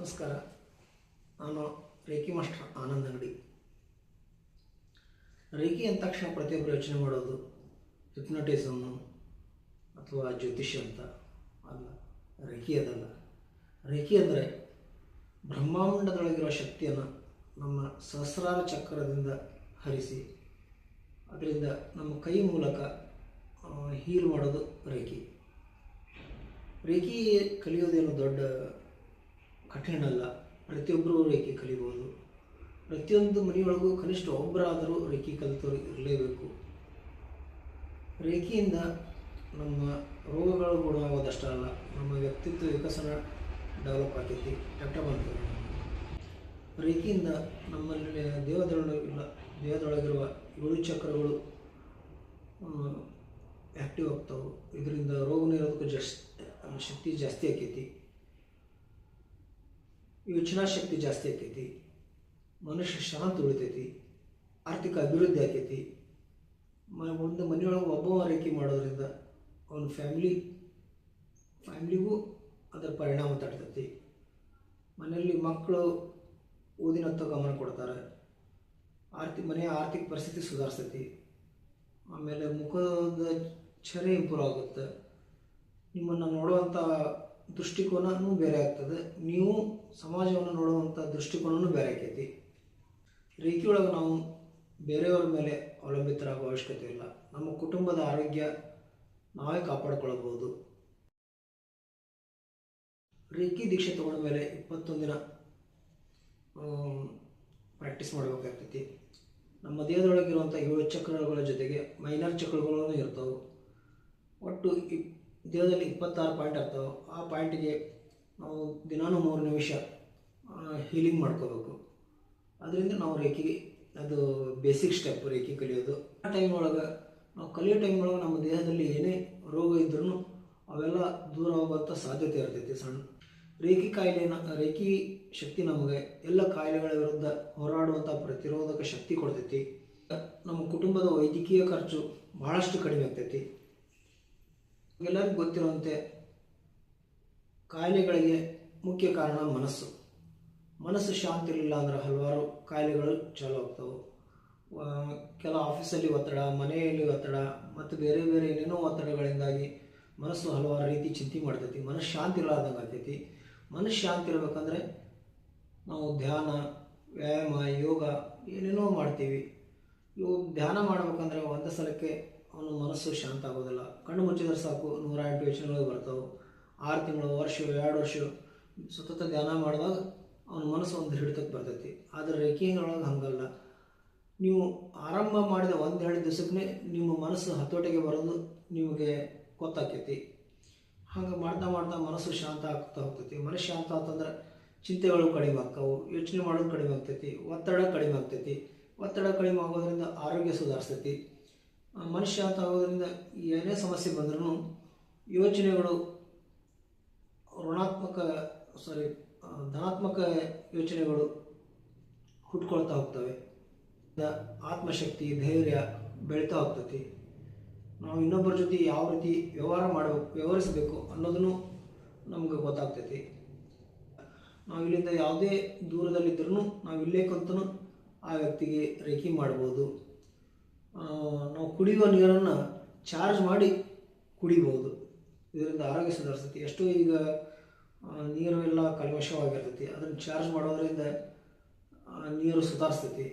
ನಮಸ್ಕಾರ. ನಾನು reiki master Anand ಅಂಗಡಿ. ರೇಖಿ ಅಂದ ತಕ್ಷಣ ಪ್ರತಿಯೊಬ್ಬರು ಯೋಚನೆ ಮಾಡೋದು ಹಿಪ್ನೋಟಿಸಮ್ಮು ಅಥವಾ ಜ್ಯೋತಿಷ್ಯ ಅಂತ. ಅಲ್ಲ, ರೇಖಿ ಅದಲ್ಲ. ರೇಖಿ ಅಂದರೆ ಬ್ರಹ್ಮಾಂಡದೊಳಗಿರುವ ಶಕ್ತಿಯನ್ನು ನಮ್ಮ ಸಹಸ್ರಾರ ಚಕ್ರದಿಂದ ಹರಿಸಿ ಅದರಿಂದ ನಮ್ಮ ಕೈ ಮೂಲಕ ಹೀಲ್ ಮಾಡೋದು ರೇಖಿ. ರೇಖಿ ಕಲಿಯೋದೇನು ದೊಡ್ಡ ಕಠಿಣ ಅಲ್ಲ. ಪ್ರತಿಯೊಬ್ಬರೂ ರೇಖಿ ಕಲಿಬೋದು. ಪ್ರತಿಯೊಂದು ಮನೆಯೊಳಗೂ ಕನಿಷ್ಠ ಒಬ್ಬರಾದರೂ ರೇಖಿ ಕಲಿತವರು ಇರಲೇಬೇಕು. ರೇಖಿಯಿಂದ ನಮ್ಮ ರೋಗಗಳು ಗುಣವಾಗೋದಷ್ಟೇ ಅಲ್ಲ, ನಮ್ಮ ವ್ಯಕ್ತಿತ್ವ ವಿಕಸನ ಡೆವಲಪ್ ಆಗ್ತೈತಿ, ಬಂತು. ರೇಖಿಯಿಂದ ನಮ್ಮಲ್ಲಿ ದೇಹದೊಳಗಿರುವ 7 ಚಕ್ರಗಳು ಆ್ಯಕ್ಟಿವ್ ಆಗ್ತಾವೆ. ಇದರಿಂದ ರೋಗ ನಿರೋಧಕ ಶಕ್ತಿ ಜಾಸ್ತಿ ಆಕೈತಿ, ಯೋಚನಾ ಶಕ್ತಿ ಜಾಸ್ತಿ ಆಕೈತಿ, ಮನುಷ್ಯ ಶಾಂತಿ ಉಳಿತೈತಿ, ಆರ್ಥಿಕ ಅಭಿವೃದ್ಧಿ ಆಕೈತಿ. ಒಂದು ಮನೆಯೊಳಗೆ ಒಬ್ಬ ರೇಖಿ ಮಾಡೋದ್ರಿಂದ ಅವನ ಫ್ಯಾಮ್ಲಿಗೂ ಅದರ ಪರಿಣಾಮ ತಡ್ತೈತಿ. ಮನೆಯಲ್ಲಿ ಮಕ್ಕಳು ಓದಿನತ್ತ ಗಮನ ಕೊಡ್ತಾರೆ, ಮನೆಯ ಆರ್ಥಿಕ ಪರಿಸ್ಥಿತಿ ಸುಧಾರಿಸ್ತೈತಿ. ಆಮೇಲೆ ಮುಖದ ಛರೆ ಇಂಪ್ರೂವ್ ಆಗುತ್ತೆ. ನಿಮ್ಮನ್ನು ನೋಡುವಂಥ ದೃಷ್ಟಿಕೋನವೂ ಬೇರೆ ಆಗ್ತದೆ, ನೀವು ಸಮಾಜವನ್ನು ನೋಡುವಂಥ ದೃಷ್ಟಿಕೋನವೂ ಬೇರೆ ಆಕೈತಿ. ರೇಖಿಯೊಳಗೆ ನಾವು ಬೇರೆಯವರ ಮೇಲೆ ಅವಲಂಬಿತರಾಗುವ ಅವಶ್ಯಕತೆ ಇಲ್ಲ. ನಮ್ಮ ಕುಟುಂಬದ ಆರೋಗ್ಯ ನಾವೇ ಕಾಪಾಡಿಕೊಳ್ಳಬಹುದು. ರೇಖಿ ದೀಕ್ಷೆ ತಗೊಂಡ ಮೇಲೆ 21 ದಿನ ಪ್ರಾಕ್ಟೀಸ್ ಮಾಡಬೇಕಾಗ್ತೈತಿ. ನಮ್ಮ ದೇಹದೊಳಗಿರುವಂಥ 7 ಚಕ್ರಗಳ ಜೊತೆಗೆ ಮೈನರ್ ಚಕ್ರಗಳೂ ಇರ್ತಾವೆ. ಒಟ್ಟು ದೇಹದಲ್ಲಿ 26 ಪಾಯಿಂಟ್ ಇರ್ತಾವೆ. ಆ ಪಾಯಿಂಟಿಗೆ ನಾವು ದಿನಾನು 3 ನಿಮಿಷ ಹೀಲಿಂಗ್ ಮಾಡ್ಕೋಬೇಕು. ಅದರಿಂದ ನಾವು ರೇಖಿಗೆ ಅದು ಬೇಸಿಕ್ ಸ್ಟೆಪ್ ರೇಖಿ ಕಲಿಯೋದು. ಆ ಟೈಮ್ ಒಳಗೆ ನಾವು ಕಲಿಯೋ ಟೈಮ್ ಒಳಗೆ ನಮ್ಮ ದೇಹದಲ್ಲಿ ಏನೇ ರೋಗ ಇದ್ರೂ ಅವೆಲ್ಲ ದೂರ ಹೋಗುವಂಥ ಸಾಧ್ಯತೆ ಇರ್ತೈತಿ. ರೇಖಿ ಶಕ್ತಿ ನಮಗೆ ಎಲ್ಲ ಕಾಯಿಲೆಗಳ ವಿರುದ್ಧ ಹೋರಾಡುವಂಥ ಪ್ರತಿರೋಧಕ ಶಕ್ತಿ ಕೊಡ್ತೈತಿ. ನಮ್ಮ ಕುಟುಂಬದ ವೈದ್ಯಕೀಯ ಖರ್ಚು ಬಹಳಷ್ಟು ಕಡಿಮೆ ಆಗ್ತೈತಿ. ಎಲ್ಲರಿಗೂ ಗೊತ್ತಿರುವಂತೆ ಕಾಯಿಲೆಗಳಿಗೆ ಮುಖ್ಯ ಕಾರಣ ಮನಸ್ಸು ಶಾಂತಿ ಇರಲಿಲ್ಲ ಅಂದ್ರೆ ಹಲವಾರು ಕಾಯಿಲೆಗಳು ಚಾಲು ಆಗ್ತವೆ. ಕೆಲ ಆಫೀಸಲ್ಲಿ ಒತ್ತಡ, ಮನೆಯಲ್ಲಿ ಒತ್ತಡ ಮತ್ತು ಬೇರೆ ಬೇರೆ ಏನೇನೋ ಒತ್ತಡಗಳಿಂದಾಗಿ ಮನಸ್ಸು ಹಲವಾರು ರೀತಿ ಚಿಂತೆ ಮಾಡ್ತೈತಿ. ಮನಸ್ಸು ಶಾಂತಿ ಇರಲಾರ್ದಂಗೆ ಆಗ್ತೈತಿ. ಮನಸ್ಸು ಶಾಂತಿ ಇರಬೇಕಂದ್ರೆ ನಾವು ಧ್ಯಾನ, ವ್ಯಾಯಾಮ, ಯೋಗ ಏನೇನೋ ಮಾಡ್ತೀವಿ. ಇವು ಧ್ಯಾನ ಮಾಡ್ಬೇಕಂದ್ರೆ ಒಂದು ಸಲಕ್ಕೆ ಅವನ ಮನಸ್ಸು ಶಾಂತ ಆಗೋದಿಲ್ಲ. ಕಣ್ಣು ಮುಚ್ಚಿದ್ರೆ ಸಾಕು 108 ಯೋಚನೆಗಳು ಬರ್ತಾವೆ. 6 ತಿಂಗಳು, ವರ್ಷ, 2 ವರ್ಷ ಸತತ ಧ್ಯಾನ ಮಾಡಿದಾಗ ಅವನ ಮನಸ್ಸು ಒಂದು ಹಿಡಿತಕ್ಕೆ ಬರ್ತೈತಿ. ಆದರೆ ರೇಖಿಯೊಳಗೆ ಹಂಗಲ್ಲ. ನೀವು ಆರಂಭ ಮಾಡಿದ 1-2 ದಿವಸಕ್ಕೆ ನಿಮ್ಮ ಮನಸ್ಸು ಹತೋಟಿಗೆ ಬರೋದು ನಿಮಗೆ ಗೊತ್ತಾಕೈತಿ. ಹಂಗೆ ಮಾಡ್ತಾ ಮಾಡ್ತಾ ಮನಸ್ಸು ಶಾಂತ ಆಗ್ತಾ ಹೋಗ್ತೈತಿ. ಮನಸ್ಸು ಶಾಂತ ಅಂತಂದ್ರೆ ಚಿಂತೆಗಳು ಕಡಿಮೆ ಆಗ್ತಾವೆ, ಯೋಚನೆ ಮಾಡೋದು ಕಡಿಮೆ ಆಗ್ತೈತಿ, ಒತ್ತಡ ಕಡಿಮೆ ಆಗ್ತೈತಿ. ಒತ್ತಡ ಕಡಿಮೆ ಆಗೋದ್ರಿಂದ ಆರೋಗ್ಯ ಸುಧಾರಿಸ್ತೈತಿ. ಮನುಷ್ಯ ಶಾಂತ ಆಗೋದ್ರಿಂದ ಏನೇ ಸಮಸ್ಯೆ ಬಂದ್ರೂ ಯೋಚನೆಗಳು ಧನಾತ್ಮಕ ಯೋಚನೆಗಳು ಹುಟ್ಕೊಳ್ತಾ ಹೋಗ್ತವೆ. ಆತ್ಮಶಕ್ತಿ, ಧೈರ್ಯ ಬೆಳೀತಾ ಹೋಗ್ತೈತಿ. ನಾವು ಇನ್ನೊಬ್ಬರ ಜೊತೆ ಯಾವ ರೀತಿ ವ್ಯವಹರಿಸಬೇಕು ಅನ್ನೋದನ್ನು ನಮಗೆ ಗೊತ್ತಾಗ್ತೈತಿ. ನಾವು ಇಲ್ಲಿಂದ ಯಾವುದೇ ದೂರದಲ್ಲಿದ್ದರೂ ನಾವು ಇಲ್ಲೇ ಕುಂತೂ ಆ ವ್ಯಕ್ತಿಗೆ ರೇಖಿ ಮಾಡ್ಬೋದು. ನಾವು ಕುಡಿಯುವ ನೀರನ್ನು ಚಾರ್ಜ್ ಮಾಡಿ ಕುಡಿಬೋದು. ಇದರಿಂದ ಆರೋಗ್ಯ ಸುಧಾರಿಸ್ತೈತಿ. ಎಷ್ಟೋ ಈಗ ನೀರು ಎಲ್ಲ ಕಲ್ಮಶವಾಗಿರ್ತೈತಿ, ಅದನ್ನು ಚಾರ್ಜ್ ಮಾಡೋದ್ರಿಂದ ನೀರು ಸುಧಾರಿಸ್ತೈತಿ.